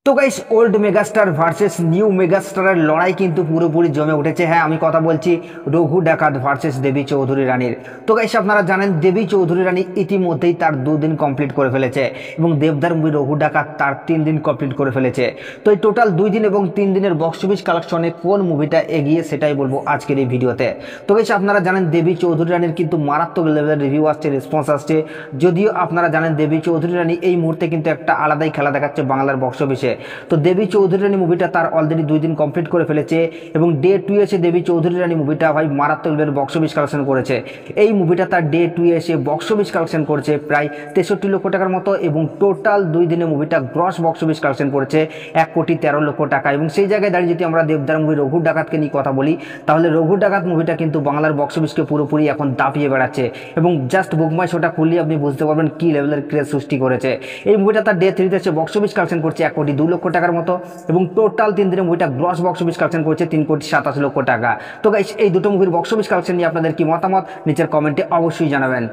তো guys old megastar versus new মেগাস্টারের লড়াই কিন্তু পুরোপুরি জমে উঠেছে। হ্যাঁ, আমি কথা বলছি রঘু ডাকাত ভার্সেস দেবী চৌধুরী রানীর। তো গাইস আপনারা জানেন দেবী চৌধুরী রানী ইতিমধ্যেই তার 2 দিন কমপ্লিট করে ফেলেছে এবং দেবদার মুভি রঘু ডাকাত তার 3 দিন কমপ্লিট করে ফেলেছে। তো এই টোটাল 2 দিন এবং 3 দিনের বক্স অফিস কালেকশনে কোন মুভিটা এগিয়ে সেটাই বলবো আজকের এই ভিডিওতে। তো গাইস আপনারা জানেন দেবী চৌধুরী রানীর কিন্তু মারাত্মক লেভেলের রিভিউ আসছে, রেসপন্স আসছে। যদিও আপনারা জানেন দেবী চৌধুরী রানী এই মুহূর্তে কিন্তু একটা আলাদাই খেলা দেখাচ্ছে বাংলার বক্স অফিসে। তো দেবী চৌধুরী রানী মুভিটা তার অলরেডি 2 দিন কমপ্লিট করে ফেলেছে এবং ডে 2 এসে দেবী চৌধুরী রানী মুভিটা ভাই মারাত্মক লেভেলের বক্স অফিস কালেকশন করেছে। এই মুভিটা তার ডে 2 এসে বক্স অফিস কালেকশন করেছে প্রায় 63 লক্ষ টাকার মতো এবং টোটাল 2 দিনে মুভিটা গ্রস বক্স অফিস কালেকশন করেছে 1,13,00,000 টাকা। এবং সেই জায়গায় দাঁড়িয়ে যদি আমরা দেবদার মুভি রঘু ডাকাতকে নিয়ে কথা বলি, তাহলে রঘু ডাকাত মুভিটা কিন্তু বাংলার বক্স অফিসকে পুরোপুরি এখন দাপিয়ে বেড়াচ্ছে এবং জাস্ট বুকমাই শোটা খুললে আপনি বুঝতে পারবেন কি লেভেলের ক্রেজ সৃষ্টি করেছে। এই মুভিটা তার ডে 3 এসে বক্স অফিস কালেকশন করছে 1,02,00,000 টাকার মতো এবং টোটাল 3 দিনে মুভিটা গ্রস বক্স অফিস কালেকশন করেছে 3,87,00,000 টাকা। তো গাইস এই দুটো মুভির বক্স অফিস কালেকশন নিয়ে আপনাদের কি মতামত নিচের কমেন্টে অবশ্যই জানাবেন।